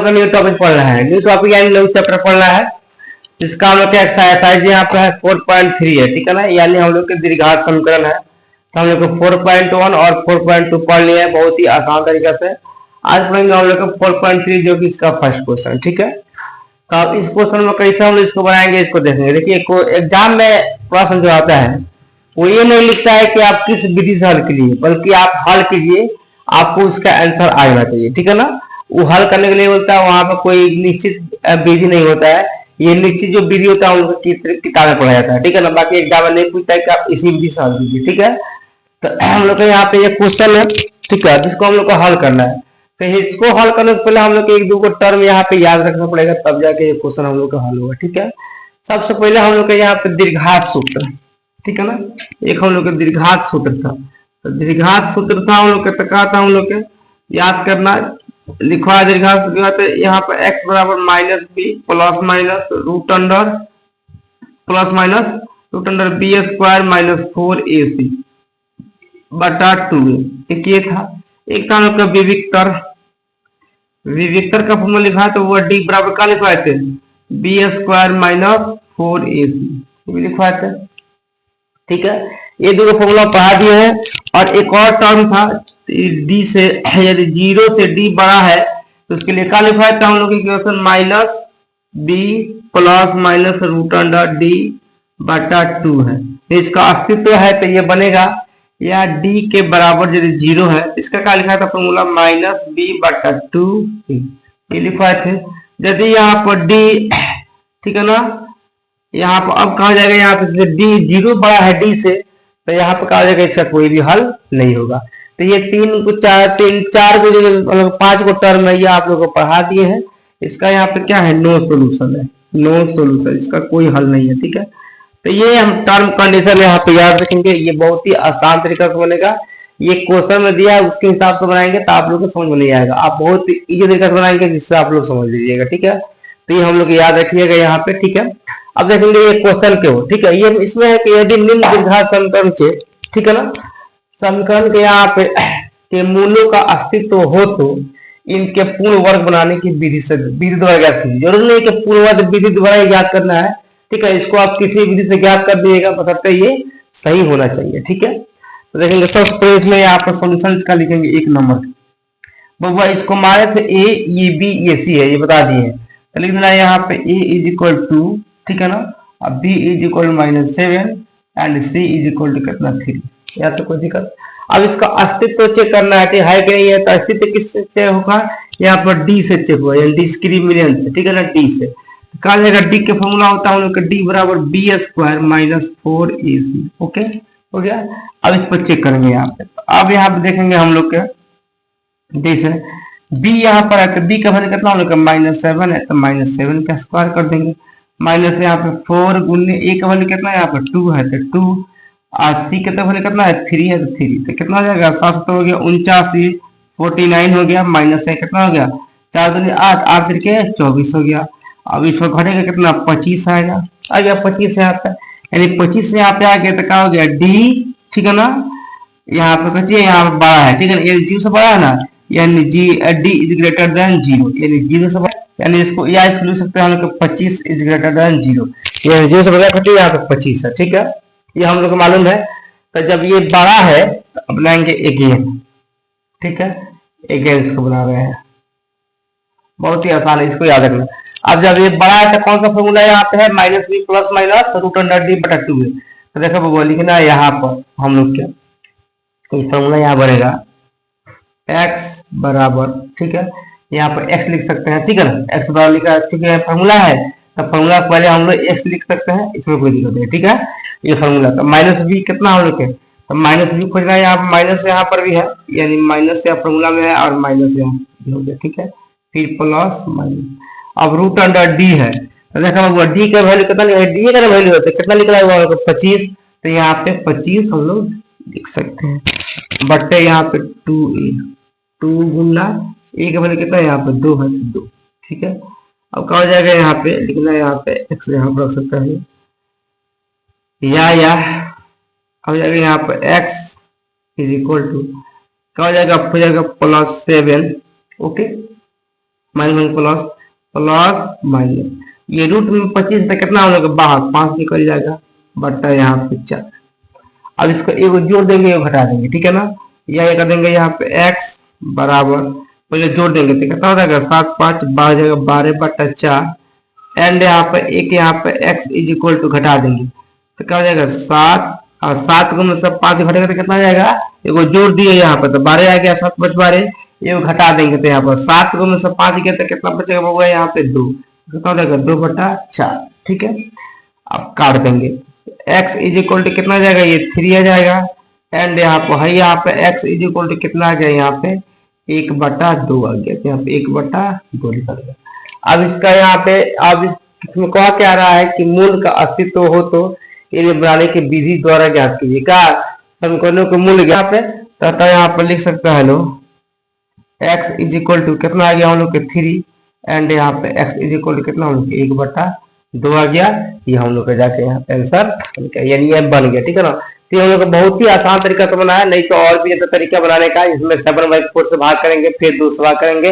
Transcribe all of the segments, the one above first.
लोग का new topic पढ़ना है, न्यू टॉपिक यानी न्यू चैप्टर पढ़ना है। इसका हम लोग का एक्सरसाइज यहाँ पे है 4.3 है, ठीक है ना, यानी हम लोग के दीर्घात समीकरण है। तो हम लोग को 4.1 और 4.2 पढ़ लिया है बहुत ही आसान तरीके से। आज पढ़ेंगे हम लोग को 4.3 जो कि इसका फर्स्ट क्वेश्चन, ठीक है। तो अब इस क्वेश्चन में कैसे हम इसको बनाएंगे इसको देखेंगे। देखिए एग्जाम में प्रश्न जो आता है वो ये नहीं लिखता है कि आप किस विधि से हल कीजिए, बल्कि आप हल कीजिए, आपको उसका आंसर आ जाना चाहिए, ठीक है ना। वो हल करने के लिए बोलता है, वहां पर कोई निश्चित विधि नहीं होता है, ये निश्चित जो विधि होता है उनको किताब में पढ़ाया जाता है, ठीक है ना। बाकी एग्जाम में नहीं पूछता है कि आप इसी विधि से हल कीजिए, ठीक है। तो हम लोग को यहाँ पे ये क्वेश्चन है, ठीक है, जिसको हम लोग को हल करना है। तो इसको हल करने से पहले हम लोग एक दो को टर्म यहाँ पे याद रखना पड़ेगा, तब जाके ये क्वेश्चन हम लोग का हल होगा, ठीक है। सबसे पहले हम लोग के यहाँ पे दीर्घात सूत्र, ठीक है ना, एक हम लोग का दीर्घात सूत्र था। तो दीर्घात सूत्र था हम लोग का, कहा था हम लोग के याद करना, लिखवा दीर्घात सूत्र यहाँ पे x बराबर minus b plus minus root under b square minus 4ac बटा 2। एक ये था, एक था हम लोग का विविक्तर का फॉर्मूला लिखा है, तो वो d बराबर का लिखवाए थे बी स्क्वायर माइनस 4ac लिखवाए थे, ठीक है। ये दोनों फॉर्मूला पढ़ा दिए हैं। और एक और टर्म था डी से, यदि 0 से d बड़ा है तो उसके लिए क्या लिखवाए थे हम लोग equation minus b plus minus root under d बटा 2 है। इसका अस्तित्व है तो ये बनेगा, या d के बराबर यदि 0 है, इसका क्या लिखा था फॉर्मूला माइनस बी बटा 2 ये लिखवाए थे। यदि यहाँ पर d, ठीक है ना, यहाँ पर अब कहा जाएगा, यहाँ पे d 0 बड़ा है d से, तो यहाँ पर कहा जाएगा इसका कोई भी हल नहीं होगा। तो ये चार को जो 5 को टर्म है ये आप लोगों को पढ़ा दिए हैं। इसका यहाँ पे क्या है, नो सोल्यूशन है, नो सोल्यूशन, इसका कोई हल नहीं है, ठीक है। तो ये हम टर्म कंडीशन यहाँ पे याद रखेंगे, ये बहुत ही आसान तरीका से बनेगा। ये क्वेश्चन में दिया है उसके हिसाब से बनाएंगे तो आप लोग को समझ में नहीं आएगा, आप बहुत इजी तरीका से बनाएंगे जिससे आप लोग समझ लीजिएगा, ठीक है। तो ये हम लोग याद रखिएगा यहाँ पे, ठीक है। अब देखेंगे ये क्वेश्चन के हो, ठीक है, ये इसमें है कि यदि निम्न दीर्घात समीकरण से, ठीक है ना, समीकरण के यहाँ पे के मूलों का अस्तित्व हो तो इनके पूर्ण वर्ग बनाने की विधि द्वारा ज्ञात कीजिए। जरूर नहीं कि पूर्ण वर्ग विधि द्वारा ज्ञात करना है, ठीक है, इसको आप किसी विधि से ज्ञात कर दीजिएगा, बशर्ते ये सही होना चाहिए, ठीक है। तो देखेंगे सबसे पहले इसमें यहाँ पर सोल्यूशन का लिखेंगे 1 नंबर, बबुआ इसको मारे थे a ये b ये c है, ये बता दिए हैं, तो लिख देना यहाँ पे a इज इक्वल टू, ठीक है ना, अब b is equal -7 and c is equal to कितना 3, या तो कोई दिक्कत। अब इसका अस्तित्व चेक करना है कि नहीं है, तो अस्तित्व किससे चेक होगा, यहाँ पर d से चेक होगा, यानी डिस्क्रिमिनेंट से, ठीक है ना, d से। कहा जाएगा d के फॉर्मूला होता है हम लोग का d बराबर B square minus 4ac, okay हो गया। अब इस पर चेक करेंगे यहाँ पे, अब यहाँ पे देखेंगे हम लोग के जैसे b यहाँ पर है तो b का वैल्यू कितना हम लोग का -7 है, तो -7 का स्क्वायर कर देंगे, माइनस यहाँ पे 4 गुने a का वैल्यू कितना है यहाँ पर 2 है, तो 2 और c का वैल्यू कितना है 3 है, तो 3, तो कितना हो जाएगा 7 हो गया 49, 49 हो गया, माइनस है कितना हो गया 4 दूनी 8, 8 के 24 हो गया। अब इसको घटेगा कितना 25 आएगा, आ गया 25 यहाँ पे, यानी 25 यहाँ पे आ गया तो क्या हो गया d, ठीक है ना, यहाँ पे बचिए यहाँ पे बड़ा है, ठीक है ना, ये 0 से बड़ा है ना, यानी d इज ग्रेटर देन 0, यानी 0 से बड़ा, यानी इसको या इसको लिख सकते हैं हम लोग 25 इज ग्रेटर देन 0, यानी 0 से बड़ा घटिए यहाँ पे 25 है, ठीक है, ये हम लोग को मालूम है। तो जब ये बड़ा है तो बनाएंगे अगेन, ठीक है, अगेन इसको बना रहे हैं, बहुत ही आसान है, इसको याद रखना। अब जब ये बड़ा है तो कौन सा फॉर्मूला यहाँ पे है, minus b plus minus root under d बटा 2 है, तो देखो वो लिखना है यहाँ पर हम लोग क्या, तो फॉर्मूला यहाँ बनेगा x बराबर, ठीक है, यहाँ पर x लिख सकते हैं, ठीक है ना, x बराबर लिखा, ठीक है, फॉर्मूला है तो फॉर्मूला पहले हम लोग x लिख सकते हैं, इसमें कोई दिक्कत नहीं, ठीक है, ये फॉर्मूला। तो माइनस बी कितना हम लोग है, तो माइनस बी खोजना है, यहाँ पर माइनस यहाँ पर भी है, यानी माइनस यहाँ फॉर्मूला में है और माइनस यहाँ भी हो गया, ठीक है, फिर प्लस माइनस, अब रूट अंडर डी है, तो देखा वो डी का वैल्यू कितना, डी का वैल्यू होता है कितना निकला हुआ 25, तो यहाँ पे 25 हम लोग लिख सकते हैं, बट्टे यहाँ पे 2 गुना a का वैल्यू कितना है यहाँ पे 2 है, 2, ठीक है। अब क्या हो जाएगा यहाँ पे लिखना है, यहाँ पे x यहाँ पर रख सकता है, या हो जाएगा यहाँ पे x इज इक्वल टू क्या हो जाएगा, हो जाएगा +7, okay, minus plus plus minus, ये रूट में 25 से कितना हम लोग बाहर 5 निकल जाएगा बटा यहाँ पे 4। अब इसको एक जोड़ देंगे एक घटा देंगे, ठीक है ना। यह कर देंगे यहाँ पे x बराबर, पहले जोड़ देंगे तो कितना हो जाएगा 7 5 12 जाएगा 12 बटा 4 एंड यहाँ पे एक यहाँ पे x इज इक्वल टू घटा देंगे तो क्या हो जाएगा 7 और 7 को में से 5 घटेगा तो कितना जाएगा, एगो जोड़ दिए यहाँ पे तो 12 आ गया, 7 5 12, ये घटा देंगे तो यहाँ पर 7 को में से 5 गया तो कितना बचेगा बउआ यहाँ पे 2, कितना हो जाएगा 2 बटा 4, ठीक है। अब काट देंगे x इज इक्वल टू कितना जाएगा, ये 3 आ जाएगा एंड यहाँ पे x इज इक्वल टू कितना आ गया यहाँ पे 1 बटा 2 आ गया, तो यहाँ पे 1 बटा 2 निकल गया। अब इसका यहाँ पे अब इसमें कहा क्या रहा है कि मूल का अस्तित्व हो तो इन्हें बनाने की विधि द्वारा ज्ञात कीजिए। क्या समीकरणों के मूल यहाँ पे तो यहाँ पे लिख सकता है लो x इज इक्वल टू कितना आ गया हम लोग के 3 एंड यहाँ पे x इज इक्वल टू कितना हम लोग 1 बटा 2 आ गया, ये हम लोग का जाके यहाँ पे आंसर यानी ये बन गया, ठीक है ना। तो हम लोग बहुत ही आसान तरीका से बनाया, नहीं तो और भी तरीका बनाने का, इसमें 7/4 से भाग करेंगे फिर 2 से भाग करेंगे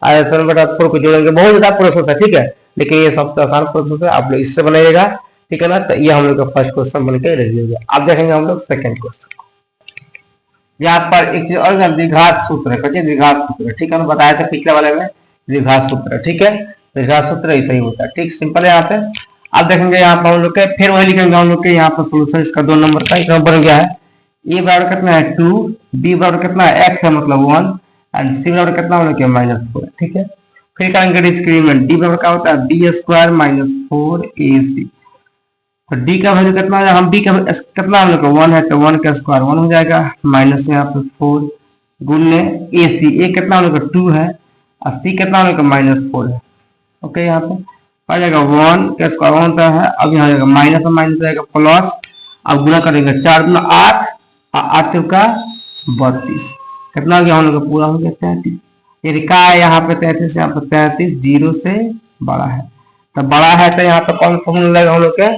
7/4 को जोड़ेंगे, बहुत ज्यादा प्रोसेस है, ठीक है, लेकिन ये सबसे आसान प्रोसेस है, आप लोग इससे बनाइएगा, ठीक है ना। तो ये हम लोग का फर्स्ट क्वेश्चन बन के रेडी हो गया। अब देखेंगे हम लोग सेकंड क्वेश्चन। यहाँ पर एक चीज और द्विघात सूत्र है, द्विघात सूत्र, ठीक है ना, बताया था पिछले वाले में द्विघात सूत्र, ठीक है, द्विघात सूत्र ऐसा ही होता है, ठीक, सिंपल है यहाँ पे। अब देखेंगे यहाँ पर हम लोग के फिर वही लिखेंगे हम लोग के यहाँ पर सोल्यूशन इसका 2 नंबर का एक बन गया है, ए बराबर कितना है 2, बी बराबर कितना है x है मतलब 1 एंड सी बराबर कितना हम लोग के -4, ठीक है। फिर करेंगे डिस्क्रीमेंट, डी बराबर क्या होता है b² - 4ac, तो डी का वैल्यू कितना है, हम बी का कितना हम लोग का 1 है तो 1 का स्क्वायर 1 हो जाएगा माइनस यहाँ पे 4 गुणने ए सी, ए कितना हम लोग का 2 है और सी कितना हम लोग का -4 है, ओके। यहाँ पे आ जाएगा 1 का स्क्वायर 1 होता है, अब यहाँ जाएगा माइनस में माइनस जाएगा प्लस, अब गुना करेंगे 4 दूना 8 और 8 चौका 32, कितना हो गया हम लोग का पूरा हो गया 33, ये लिखा है यहाँ पे 33, यहाँ पे 33 0 से बड़ा है, तो बड़ा है तो यहाँ पे कौन फॉर्मूला लगेगा हम लोग के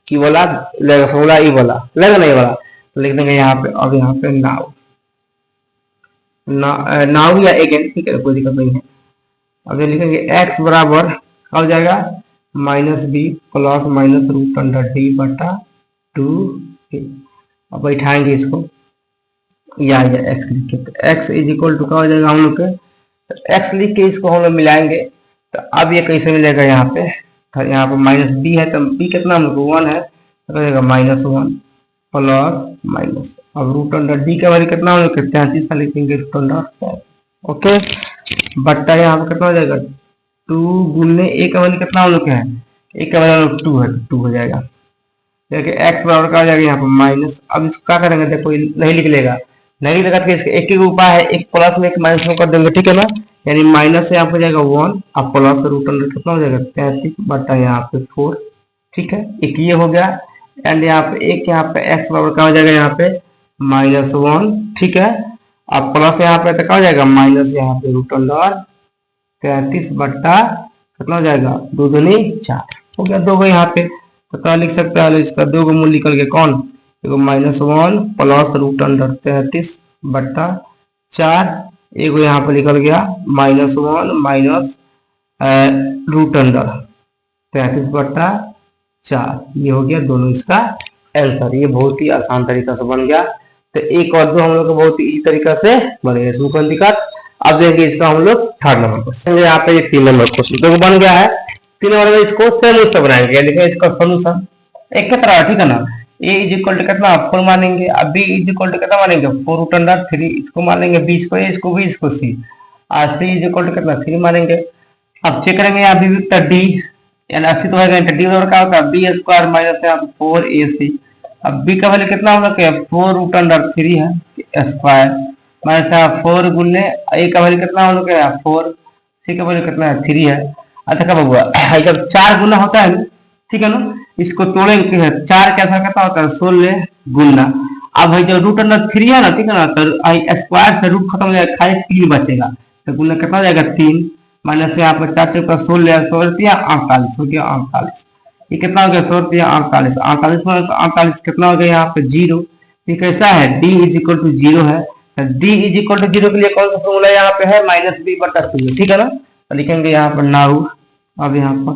की वाला लगेगा, फॉर्मूला ई वाला लगेगा नहीं वाला, तो लिख देंगे यहाँ पे। अब यहाँ पे नाउ या अगेन, ठीक है, कोई दिक्कत नहीं है। अब ये लिखेंगे x बराबर हो जाएगा -b प्लस -√d बटा 2a। अब बैठाएंगे इसको या x लिख के, तो x इज इक्वल टू क्या हो जाएगा हम लोग के, तो x लिख के इसको हम लोग मिलाएंगे, तो अब ये कैसे मिलेगा यहाँ पे, यहाँ पर -b है तो b कितना हम लोग 1 है तो रहेगा -1 प्लस माइनस, अब √d का वैल्यू कितना हम लोग 33 लिखेंगे √, ओके, बट्टा यहाँ पर कितना हो जाएगा 2 गुणने a का वैल्यू कितना हम लोग है, a का वैल्यू 2 है 2 हो जाएगा, देखिए x बराबर का हो जाएगा यहाँ पर माइनस। अब इसको क्या करेंगे, देखो नहीं लिख लेगा, नहीं लिखा तो इसका एक ही उपाय है, एक प्लस में एक माइनस में कर देंगे, ठीक है ना, यानी माइनस से यहाँ पर जाएगा 1 और प्लस √, कितना हो जाएगा 33 बटा यहाँ पे 4, ठीक है, एक ये हो गया एंड यहाँ पे एक यहाँ पे x बराबर का हो जाएगा यहाँ पे -1, ठीक है, अब प्लस यहाँ पे तो क्या हो जाएगा माइनस यहाँ पे √33 बट्टा कितना हो जाएगा 2 दूनी 4 हो गया, 2 को यहाँ पे तो क्या लिख सकते हैं, इसका 2 का मूल्य निकल गया कौन, देखो -1 प्लस √33 बट्टा 4, एक यहाँ पे निकल गया -1 माइनस √33 बट्टा 4, ये हो गया दोनों इसका आंसर। ये बहुत ही आसान तरीका से बन गया, तो एक और 2 हम लोग बहुत ही तरीका से बनेगा, इसमें कोई दिक्कत। अब देखिए इसका हम लोग 3rd नंबर क्वेश्चन, यहाँ पे 3 नंबर क्वेश्चन तो बन गया है, 3 नंबर में इसको सेम उससे बनाएंगे, लेकिन इसका सोल्यूशन एक की तरह, ठीक है ना, a इज इक्वल टू कितना 4 मानेंगे, अब b इज इक्वल टू कितना मानेंगे 4√3, इसको मान लेंगे b इसको a इसको b इसको c, और c इज इक्वल टू कितना 3 मानेंगे। अब चेक करेंगे यहाँ भी d यानी अस्तित्व है, डी बराबर क्या होता है b² माइनस यहाँ पे 4ac, अब b का वैल्यू कितना हम लोग 4√3 है स्क्वायर माइनस 4 गुणने a का वैल्यू कितना हम लोग 4, c का वैल्यू कितना है 3 है। अच्छा कब हुआ, जब 4 गुना होता है, ठीक है ना, इसको तोड़ेंगे 4 कैसा कितना होता है 16 गुना, अब भाई जो √3 है ना, ठीक है ना, तो स्क्वायर से रूट खत्म हो जाएगा, खाली 3 बचेगा, तो गुना कितना हो जाएगा 3 माइनस यहाँ पर 4 चौका 16 48 हो गया 48, ये कितना हो गया 48 माइनस 48 कितना हो गया यहाँ पे 0, ये कैसा है d इज इक्वल टू 0 है, d इज इक्वल टू 0 के लिए कौन सा फॉर्मूला यहाँ पे है -b/2, ठीक है ना, तो लिखेंगे यहाँ पर नाउ, अब यहाँ पर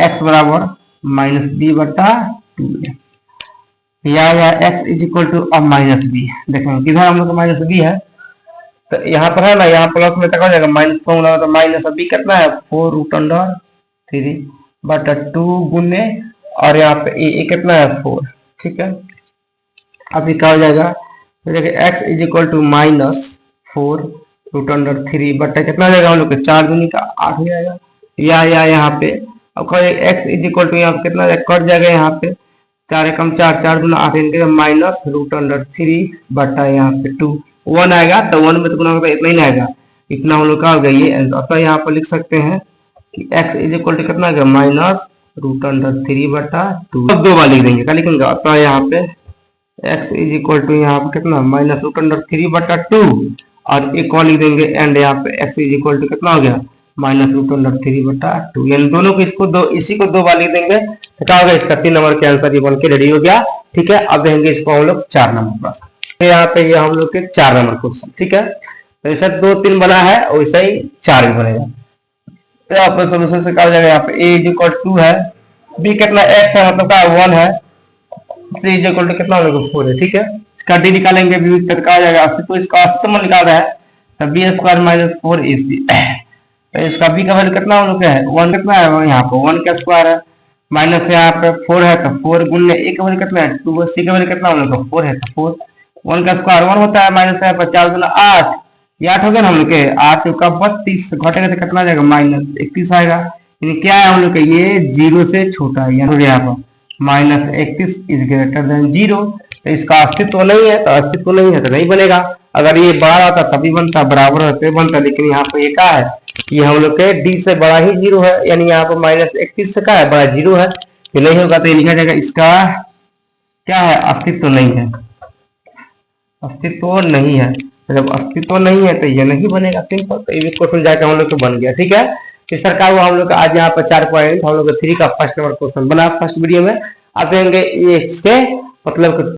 x बराबर माइनस बी बटा 2a, या x इज इक्वल टू अब माइनस बी। देखेंगे किधर हम लोग का माइनस बी है, तो यहाँ पर है ना, यहाँ प्लस में तक हो जाएगा, माइनस फॉर्मूला तो माइनस बी कितना है 4√3 बटा 2 गुने, और यहाँ पे ए कितना है 4, ठीक है। अभी क्या हो जाएगा, x is equal to minus 4√3 बटा कितना हो जाएगा हम लोग के 4 दूनी का 8 हो जाएगा, या यहाँ पे अब x इज इक्वल टू यहाँ पे कितना कट जाएगा, यहाँ पे 4 एकम 4, 4 दूना 8 इनके माइनस √3 बटा यहाँ पे 2, 1 आएगा, तो 1 में तो गुना होगा इतना ही नहीं आएगा, इतना हम लोग का हो गया ये आंसर। तो यहाँ पर लिख सकते हैं कि x इज इक्वल टू कितना आएगा माइनस √3 बटा 2, अब 2 बार लिख देंगे, क्या लिखेंगे, तो यहाँ पे x इज इक्वल टू यहाँ पे कितना माइनस √3 बटा 2, और एक और लिख देंगे, एंड यहाँ पे x इज इक्वल टू कितना हो गया माइनस √3 बटा 2, यानी दोनों को इसको दो, इसी को 2 बार लिख देंगे, तो क्या होगा इसका 3 नंबर के आंसर ये बन के रेडी हो गया, ठीक है। अब देंगे इसको हम लोग 4 नंबर प्रश्न, तो यहाँ पे ये हम लोग के 4 नंबर क्वेश्चन, ठीक है। तो ऐसा 2 3 बना है, वैसा ही 4 भी बनेगा। तो यहाँ पर सोल्यूशन से क्या हो जाएगा, यहाँ पे a इज इक्वल 2 है, b कितना x है मतलब क्या 1 है, c इज इक्वल टू कितना हम लोग 4 है, ठीक है। इसका d निकालेंगे, b तक का आ जाएगा, तो इसका अस्तित्व निकाल रहा है, तो b स्क्वायर माइनस 4ac, तो इसका b का वैल्यू कितना हम लोग है 1, कितना है यहाँ पे 1 का स्क्वायर है, माइनस यहाँ पे 4 है, तो 4 गुणने a का वैल्यू कितना है 2, c का वैल्यू कितना हम लोग 4 है, तो 4, 1 का स्क्वायर 1 होता है, माइनस यहाँ पर 4 गुना 8, ये 8 हो गया ना हम लोग के, 8 का 32 घटेगा तो कितना आ जाएगा माइनस 31 आएगा, यानी क्या है हम लोग का ये 0 से छोटा है, यानी यहाँ पर माइनस 31 इज ग्रेटर देन 0, तो इसका अस्तित्व नहीं है, तो अस्तित्व नहीं है तो नहीं बनेगा। अगर ये बड़ा होता तभी बनता, बराबर होते बनता, लेकिन यहाँ पर ये क्या है, ये हम लोग के d से बड़ा ही 0 है, यानी यहाँ पर माइनस 31 से क्या है बड़ा 0 है, ये नहीं होगा तो ये लिखा जाएगा इसका क्या है अस्तित्व नहीं है, अस्तित्व नहीं है। तो जब अस्तित्व नहीं है तो ये नहीं बनेगा, सिंपल। तो ये क्वेश्चन जाकर हम लोग को बन गया, ठीक है। इस प्रकार हुआ हम लोग का आज यहाँ पर 4 पॉइंट हम लोग 3 का फर्स्ट नंबर क्वेश्चन बना फर्स्ट वीडियो में। अब देंगे ये इसके मतलब